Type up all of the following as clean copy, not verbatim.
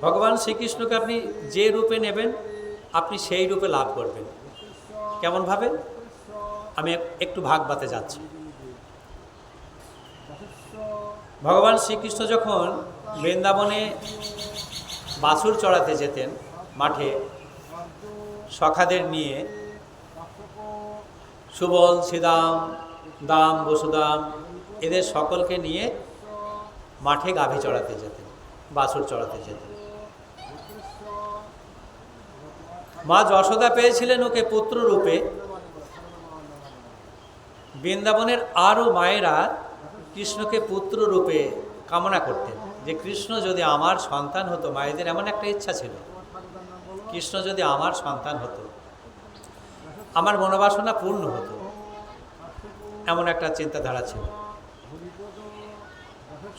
ভগবান শ্রীকৃষ্ণকে আপনি যে রূপে নেবেন আপনি সেই রূপে লাভ করবেন। কেমনভাবে? আমি একটু ভাগবতে যাচ্ছি। ভগবান শ্রীকৃষ্ণ যখন বৃন্দাবনে বাছুর চড়াতে যেতেন মাঠে সখাদের নিয়ে, সুবল, শ্রীদাম, দাম, বসুদাম এদের সকলকে নিয়ে মাঠে গাভী চড়াতে যেতেন, বাছুর চড়াতে যেতেন। মা যশোদা পেয়েছিলেন ওকে পুত্র রূপে। বৃন্দাবনের আরও মায়েরা কৃষ্ণকে পুত্র রূপে কামনা করতেন, যে কৃষ্ণ যদি আমার সন্তান হতো। মায়েদের এমন একটা ইচ্ছা ছিল, কৃষ্ণ যদি আমার সন্তান হতো, আমার মনোবাসনা পূর্ণ হতো, এমন একটা চিন্তাধারা ছিল।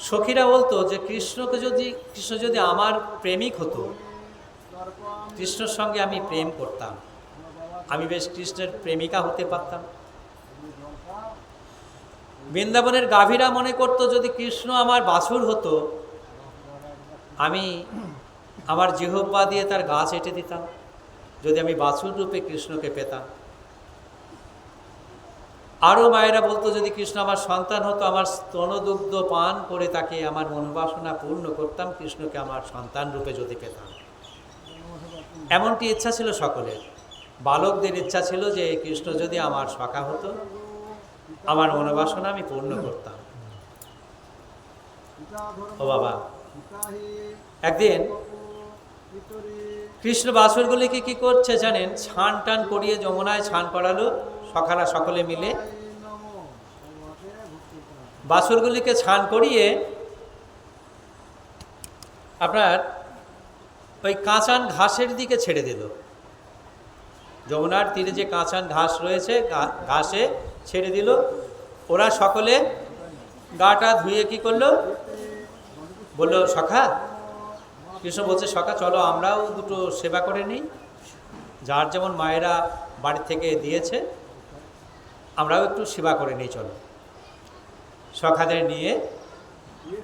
সখীরা বলতো যে কৃষ্ণ যদি আমার প্রেমিক হতো, কৃষ্ণর সঙ্গে আমি প্রেম করতাম, আমি বেশ কৃষ্ণের প্রেমিকা হতে পারতাম। বৃন্দাবনের গাভীরা মনে করত যদি কৃষ্ণ আমার বাছুর হতো, আমি আমার জিহ্বা দিয়ে তার গা চেটে দিতাম, যদি আমি বাছুর রূপে কৃষ্ণকে পেতাম। আরও মায়েরা বলতো যদি কৃষ্ণ আমার সন্তান হতো, আমার স্তনদুগ্ধ পান করে তাকে আমার মনোবাসনা পূর্ণ করতাম, কৃষ্ণকে আমার সন্তান রূপে যদি পেতাম। এমনটি ইচ্ছা ছিল সকলের। বালকদের ইচ্ছা ছিল যে কৃষ্ণ যদি আমার সখা হতো, আমার মনোবাসনা আমি পূর্ণ করতাম। ও বাবা, একদিন কৃষ্ণ বাছুরগুলিকে কি করছে জানেন? ছান টান করিয়ে যমুনায় ছান করালো সখারা সকলে মিলে। বাছুরগুলিকে ছান করিয়ে আপনার ওই কাঁচান ঘাসের দিকে ছেড়ে দিল। যমুনার তীরে যে কাঁচান ঘাস রয়েছে, ঘাসে ছেড়ে দিল। ওরা সকলে গাটা ধুয়ে কি করলো? বলল সখা। কৃষ্ণ বলছে সখা চলো আমরাও দুটো সেবা করে নিই, যার যেমন মায়েরা বাড়ি থেকে দিয়েছে আমরাও একটু সেবা করে নিই, চলো। সখাদের নিয়ে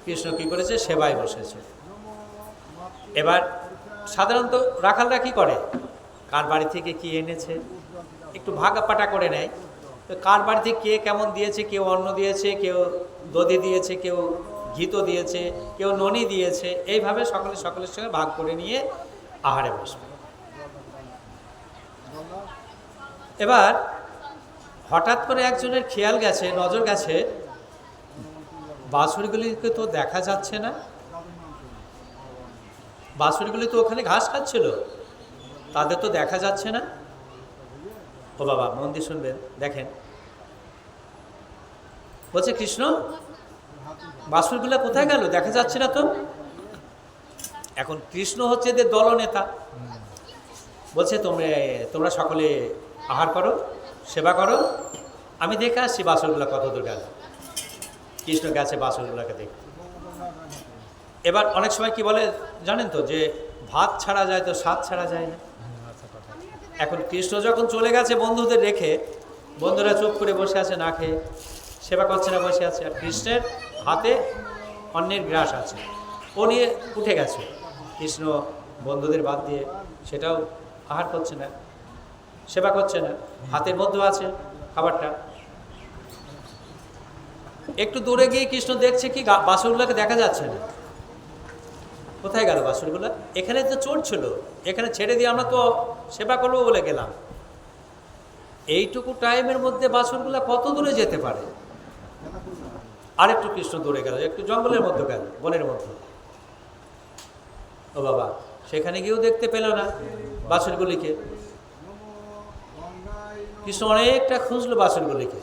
কৃষ্ণ কি করেছে? সেবায় বসেছে। এবার সাধারণত রাখালরা কি করে? কার বাড়ি থেকে কি এনেছে একটু ভাগাপাটা করে নেয়। তো কার বাড়ি থেকে কে কেমন দিয়েছে, কেউ অন্ন দিয়েছে, কেউ দধি দিয়েছে, কেউ ঘিত দিয়েছে, কেউ ননি দিয়েছে, এইভাবে সকলের সঙ্গে ভাগ করে নিয়ে আহারে বসবে। এবার হঠাৎ করে একজনের খেয়াল গেছে, নজর গেছে, বাছুরগুলিকে তো দেখা যাচ্ছে না। বাছুরগুলি তো ওখানে ঘাস খাচ্ছিল, তাদের তো দেখা যাচ্ছে না। ও বাবা, মন দিয়ে শুনবেন, দেখেন। বলছে কৃষ্ণ বাছুরগুলো কোথায় গেল? দেখা যাচ্ছে না তো। এখন কৃষ্ণ হচ্ছে এদের দলনেতা। বলছে তোমরা সকলে আহার করো, সেবা করো, আমি দেখে আসছি বাছুরগুলো কত দূর গেল। কৃষ্ণ গেছে বাছুরগুলোকে দেখতে। এবার অনেক সময় কি বলে জানেন তো, যে ভাত ছাড়া যায় তো স্বাদ ছাড়া যায় না। এখন কৃষ্ণ যখন চলে গেছে বন্ধুদের রেখে, বন্ধুরা চুপ করে বসে আছে, না খেয়ে সেবা করছে না, বসে আছে। আর কৃষ্ণের হাতে অন্যের গ্রাস আছে, ও নিয়ে উঠে গেছে। কৃষ্ণ বন্ধুদের বাদ দিয়ে সেটাও আহার করছে না, সেবা করছে না, হাতের মধ্যে আছে খাবারটা। একটু দূরে গিয়ে কৃষ্ণ দেখছে কি বাছুরগুলোকে দেখা যাচ্ছে না। কোথায় গেল বাছুরগুলো? এখানে তো চোর ছিল, এখানে ছেড়ে দিয়ে আমরা তো সেবা করবো বলে গেলাম। এইটুকু টাইমের মধ্যে বাছুরগুলো কত দূরে যেতে পারে? আরেকটু কৃষ্ণ দূরে গেল, একটু জঙ্গলের মধ্যে গেল, বনের মধ্যে। ও বাবা, সেখানে গিয়েও দেখতে পেল না বাছুরগুলিকে। কৃষ্ণ অনেকটা খুঁজলো বাছুরগুলিকে।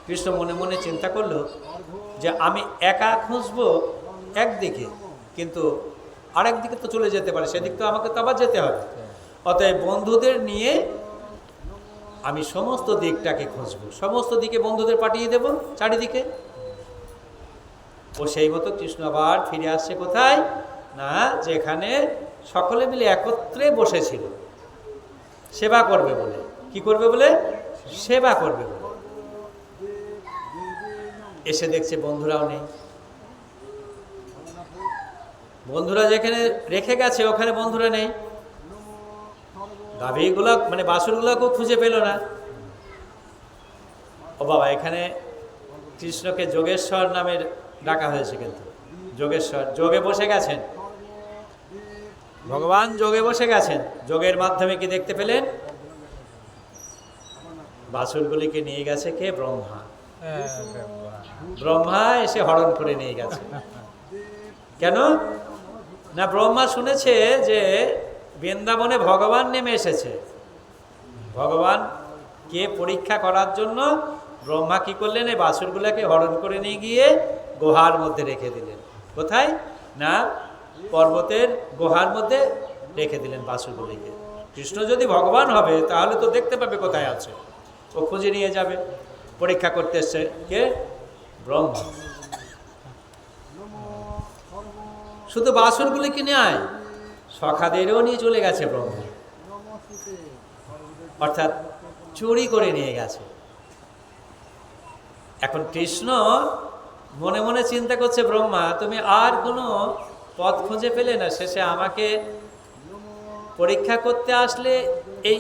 কৃষ্ণ মনে মনে চিন্তা করলো যে আমি একা খুঁজবো একদিকে, কিন্তু আরেক দিকে তো চলে যেতে পারে, সেদিক তো আমাকে তো আবার যেতে হবে। অতএব বন্ধুদের নিয়ে আমি সমস্ত দিকটাকে খুঁজবো, সমস্ত দিকে বন্ধুদের পাঠিয়ে দেব চারিদিকে। ও সেই মতো কৃষ্ণ আবার ফিরে আসছে কোথায়? না, যেখানে সকলে মিলে একত্রে বসেছিল সেবা করবে বলে। কি করবে বলে? সেবা করবে বলে। এসে দেখছে বন্ধুরাও নেই। বন্ধুরা যেখানে রেখে গেছে ওখানে বন্ধুরা নেই, গাভীগুলো মানে বাছুরগুলোকেও খুঁজে পেল না। ও বাবা, এখানে কৃষ্ণকে যোগেশ্বর নামের ডাকা হয়েছে, কিন্তু যোগেশ্বর যোগে বসে গেছেন, ভগবান যোগে বসে গেছেন। যোগের মাধ্যমে কি দেখতে পেলেন? বাছুরগুলিকে নিয়ে গেছে কে? ব্রহ্মা। ব্রহ্মা এসে হরণ করে নিয়ে গেছে। কেন না? ব্রহ্মা শুনেছে যে বৃন্দাবনে ভগবান নেমে এসেছে। ভগবান কে পরীক্ষা করার জন্য ব্রহ্মা কি করলেন? এই বাছুরগুলোকে হরণ করে নিয়ে গিয়ে গুহার মধ্যে রেখে দিলেন। কোথায়? না, পর্বতের গুহার মধ্যে রেখে দিলেন বাছুরগুলিকে। কৃষ্ণ যদি ভগবান হবে তাহলে তো দেখতে পাবে কোথায় আছে, ও খুঁজে নিয়ে যাবে। পরীক্ষা করতে এসছে কে? ব্রহ্মা। শুধু বাছুরগুলিকে নেয়, সখাদেরও নিয়ে চলে গেছে ব্রহ্মা, অর্থাৎ চুরি করে নিয়ে গেছে। এখন কৃষ্ণ মনে মনে চিন্তা করছে, ব্রহ্মা তুমি আর কোনো পথ খুঁজে পেলে না, শেষে আমাকে পরীক্ষা করতে আসলে এই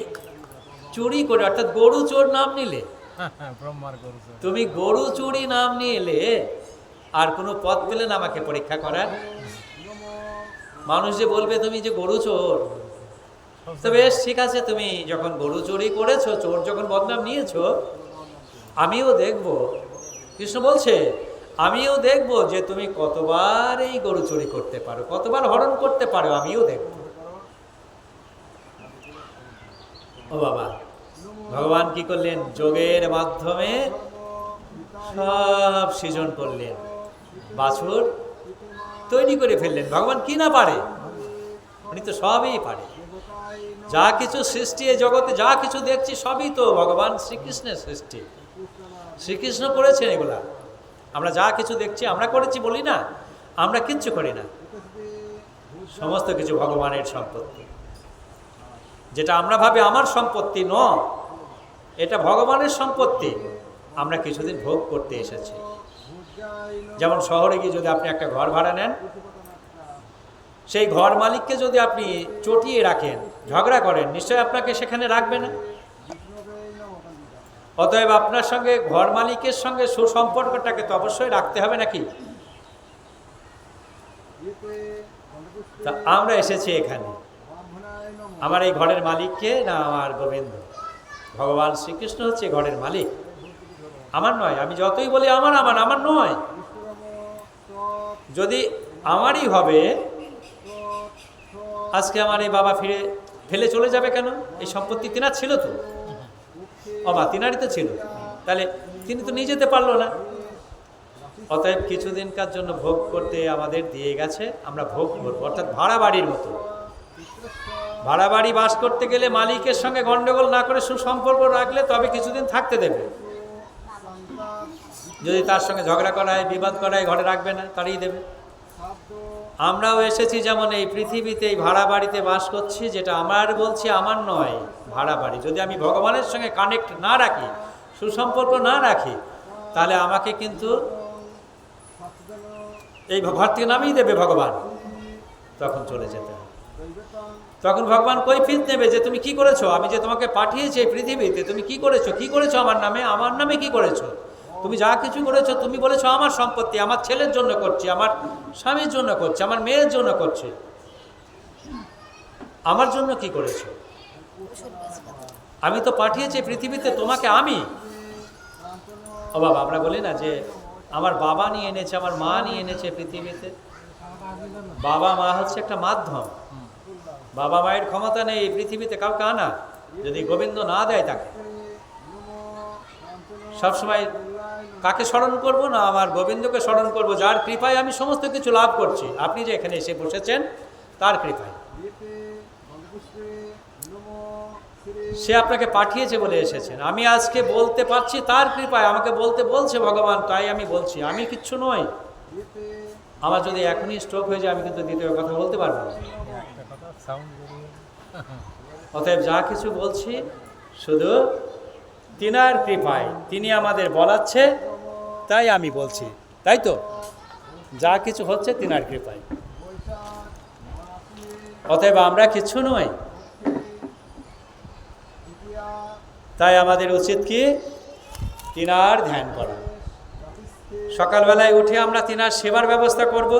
চুরি করে, অর্থাৎ গরু চোর নাম নিলে, তুমি গরু চুরি নাম নিলে, আর কোনো পথ পেলে না আমাকে পরীক্ষা করার। মানুষ যে বলবে তুমি যে গরু চোর, তো বেশ ঠিক আছে, তুমি যখন গরু চুরি করেছো, চোর যখন বদনাম নিয়েছো, আমিও দেখব, কৃষ্ণ বলছে আমিও দেখব যে তুমি কতবার এই গরু চুরি করতে পারো, কতবার হরণ করতে পারো, আমিও দেখব। ও বাবা, ভগবান কি করলেন? যোগের মাধ্যমে সব সৃজন করলেন, বাছুর তৈরি করে ফেললেন। ভগবান কি না পারে? উনি তো সবই পারে। যা কিছু সৃষ্টি এই জগতে যা কিছু দেখছি সবই তো ভগবান শ্রীকৃষ্ণের সৃষ্টি। শ্রীকৃষ্ণ করেছেন এগুলা। আমরা যা কিছু দেখছি আমরা করেছি বলি না, আমরা কিচ্ছু করি না। সমস্ত কিছু ভগবানের সম্পত্তি। যেটা আমরা ভাবি আমার সম্পত্তি নয়, এটা ভগবানের সম্পত্তি। আমরা কিছুদিন ভোগ করতে এসেছি। যেমন শহরে গিয়ে যদি আপনি একটা ঘর ভাড়া নেন, সেই ঘর মালিককে যদি আপনি চটিয়ে রাখেন, ঝগড়া করেন, নিশ্চয়ই আপনাকে সেখানে রাখবে না। অতএব আপনার সঙ্গে ঘর মালিকের সঙ্গে সুসম্পর্কটাকে তো অবশ্যই রাখতে হবে, নাকি? তা আমরা এসেছি এখানে, আমার এই ঘরের মালিককে না? আমার গোবিন্দ ভগবান শ্রীকৃষ্ণ হচ্ছে ঘরের মালিক, আমার নয়। আমি যতই বলি আমার আমার আমার নয়। যদি আমারই হবে, আজকে আমার এই বাবা ফেলে চলে যাবে কেন? এই সম্পত্তি তিনার ছিল তো, বাবা তিনারই তো ছিল, তাহলে তিনি তো নিয়ে যেতে পারলো না। অতএব কিছুদিনকার জন্য ভোগ করতে আমাদের দিয়ে গেছে, আমরা ভোগ করবো। অর্থাৎ ভাড়া বাড়ির মতো। ভাড়া বাড়ি বাস করতে গেলে মালিকের সঙ্গে গন্ডগোল না করে সুসম্পর্ক রাখলে তবে কিছুদিন থাকতে দেবে। যদি তার সঙ্গে ঝগড়া করায়, বিবাদ করায়, ঘরে রাখবে না, তাড়িয়ে দেবে। আমরাও এসেছি যেমন এই পৃথিবীতে এই ভাড়া বাড়িতে বাস করছি, যেটা আমার বলছি আমার নয়, ভাড়া বাড়ি। যদি আমি ভগবানের সঙ্গে কানেক্ট না রাখি, সুসম্পর্ক না রাখি, তাহলে আমাকে কিন্তু এই ঘর থেকে নামিয়ে দেবে ভগবান, তখন চলে যেতে হবে। তখন ভগবান কৈফিয়ত নেবে যে তুমি কি করেছো, আমি যে তোমাকে পাঠিয়েছি এই পৃথিবীতে, তুমি কি করেছো, কি করেছো আমার নামে, আমার নামে কি করেছো? তুমি যা কিছু করেছো, তুমি বলেছো আমার সম্পত্তি, আমার ছেলের জন্য করছি, আমার স্বামীর জন্য করছি, আমার মেয়ের জন্য করছি, আমার জন্য কি করেছো? আমি তো পাঠিয়েছি পৃথিবীতে তোমাকে আমি। ও বাবা, আমরা বলি না যে আমার বাবা নিয়ে এনেছে, আমার মা নিয়ে এনেছে পৃথিবীতে। বাবা মা হচ্ছে একটা মাধ্যম। বাবা মায়ের ক্ষমতা নেই এই পৃথিবীতে কাউকে আনা, যদি গোবিন্দ না দেয় তাকে। সবসময় কাকে স্মরণ করব? না, আমার গোবিন্দকে স্মরণ করব, যার কৃপায় আমি সমস্ত কিছু লাভ করছি। আপনি যে এখানে এসে বসেছেন তার কৃপায়, সে আপনাকে পাঠিয়েছে বলে এসেছেন। আমি আজকে বলতে পারছি তার কৃপায়, আমাকে বলতে বলছে ভগবান, তাই আমি বলছি। আমি কিচ্ছু নই। আমার যদি এখনই স্ট্রোক হয়ে যায়, আমি কিন্তু দ্বিতীয় কথা বলতে পারবো না। অতএব যা কিছু বলছি শুধু তিনার কৃপায়, তিনি আমাদের বলাচ্ছে, তাই আমি বলছি। তাই তো, যা কিছু হচ্ছে তিনার কৃপায়। অতএব আমরা কিচ্ছু নই। তাই আমাদের উচিত কি তিনার ধ্যান করা। সকালবেলায় উঠে আমরা তিনার সেবার ব্যবস্থা করব,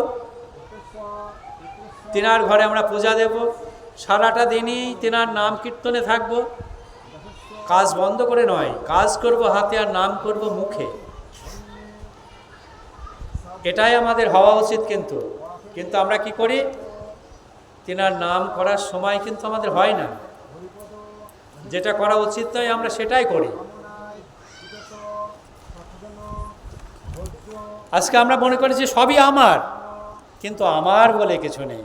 তিনার ঘরে আমরা পূজা দেব, সারাটা দিনই তিনার নাম কীর্তনে থাকব, কাজ বন্ধ করে নয়, কাজ করব হাতে আর নাম করব মুখে। এটাই আমাদের হওয়া উচিত। কিন্তু আমরা কি করি, তিনার নাম করার সময় কিন্তু আমাদের হয় না, যেটা করা উচিত নয় আমরা সেটাই করি। আজকে আমরা মনে করি যে সবই আমার, কিন্তু আমার বলে কিছু নেই,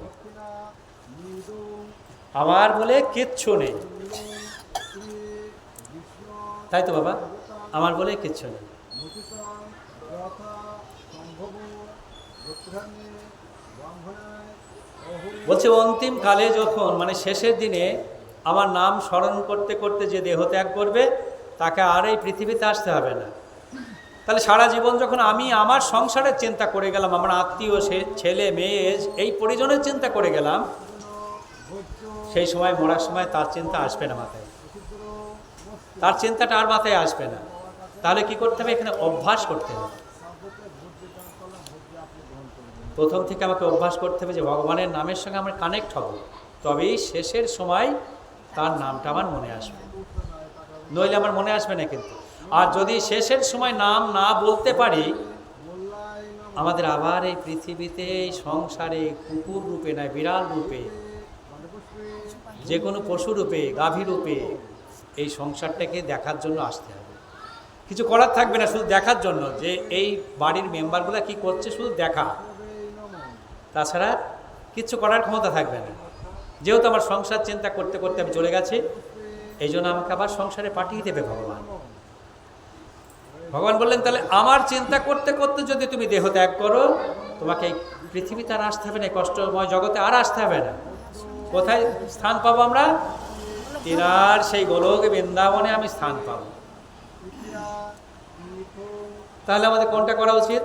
আমার বলে কিচ্ছু নেই। তাই তো বাবা, আমার বলে কিচ্ছু নেই। বলছে অন্তিম কালে যখন, মানে শেষের দিনে আমার নাম স্মরণ করতে করতে যে দেহ ত্যাগ করবে, তাকে আর এই পৃথিবীতে আসতে হবে না। তাহলে সারা জীবন যখন আমি আমার সংসারের চিন্তা করে গেলাম, আমার আত্মীয় ছেলে মেয়ে এই পরিজনের চিন্তা করে গেলাম, সেই সময় মরার সময় তার চিন্তা আসবে না মাথায়, তার চিন্তাটা আর মাথায় আসবে না। তাহলে কি করতে হবে, এখানে অভ্যাস করতে হবে। প্রথম থেকে আমাকে অভ্যাস করতে হবে যে ভগবানের নামের সঙ্গে আমার কানেক্ট হব, তবেই শেষের সময় তার নামটা আমার মনে আসবে, নইলে আমার মনে আসবে না। কিন্তু আর যদি শেষের সময় নাম না বলতে পারি, আমাদের আবার এই পৃথিবীতে এই সংসারে কুকুর রূপে নয়, বিড়াল রূপে, যে কোনো পশু রূপে, গাভী রূপে এই সংসারটাকে দেখার জন্য আসতে হবে। কিছু করার থাকবে না, শুধু দেখার জন্য যে এই বাড়ির মেম্বারগুলো কি করছে, শুধু দেখা, তাছাড়া কিচ্ছু করার ক্ষমতা থাকবে না। যেহেতু আমার সংসার চিন্তা করতে করতে আমি চলে গেছি, এই জন্য আমাকে আবার সংসারে পাঠিয়ে দেবে ভগবান। ভগবান বললেন তাহলে আমার চিন্তা করতে করতে যদি তুমি দেহ ত্যাগ করো, তোমাকে এই পৃথিবীতে আর আসতে হবে না, কষ্টময় জগতে আর আসতে হবে না। কোথায় স্থান পাবো আমরা, তিনার সেই গোলক বৃন্দাবনে আমি স্থান পাবো। তাহলে আমাদের কোনটা করা উচিত,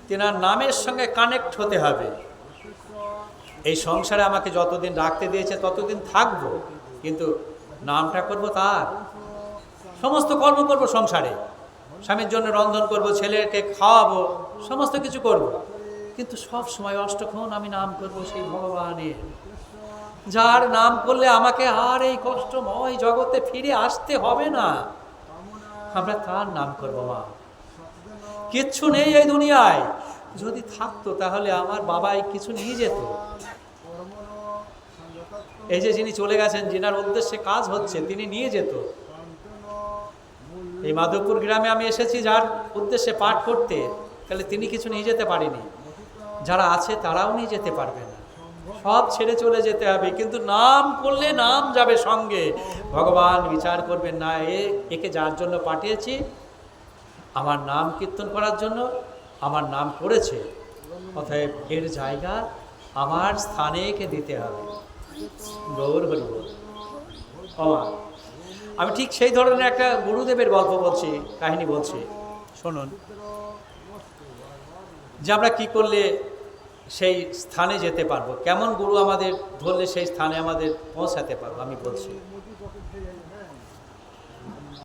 তিনার নামের সঙ্গে কানেক্ট হতে হবে। এই সংসারে আমাকে যতদিন রাখতে দিয়েছে ততদিন থাকবো, কিন্তু নামটা করব তার। সমস্ত কর্ম করব সংসারে, স্বামীর জন্য রন্ধন করব, ছেলেকে খাওয়াবো, সমস্ত কিছু করব, কিন্তু সব সময় অষ্টক্ষণ আমি নাম করব সেই ভগবানের, যার নাম করলে আমাকে আর এই কষ্টময় জগতে ফিরে আসতে হবে না। আমরা তার নাম করব। মা, কিচ্ছু নেই এই দুনিয়ায়, যদি থাকতো তাহলে আমার বাবাই কিছু নিয়ে যেত। এই যে যিনি চলে গেছেন, যিনার উদ্দেশ্যে কাজ হচ্ছে, তিনি নিয়ে যেত। এই মাধবপুর গ্রামে আমি এসেছি যার উদ্দেশ্যে পাঠ করতে, তাহলে তিনি কিছু নিয়ে যেতে পারেনি, যারা আছে তারাও নিয়ে যেতে পারবে না, সব ছেড়ে চলে যেতে হবে। কিন্তু নাম করলে নাম যাবে সঙ্গে। ভগবান বিচার করবেন না, একে যার জন্য পাঠিয়েছি, আমার নাম কীর্তন করার জন্য, আমার নাম করেছে, অতএব এর জায়গা আমার স্থানে একে দিতে হবে। গৌর হরি বল। আমি ঠিক সেই ধরনের একটা গুরুদেবের গল্প বলছি, কাহিনী বলছি, শুনুন, যে আমরা কি করলে সেই স্থানে যেতে পারবো, কেমন গুরু আমাদের ধরলে সেই স্থানে আমাদের পৌঁছাতে পারবো। আমি বলছি,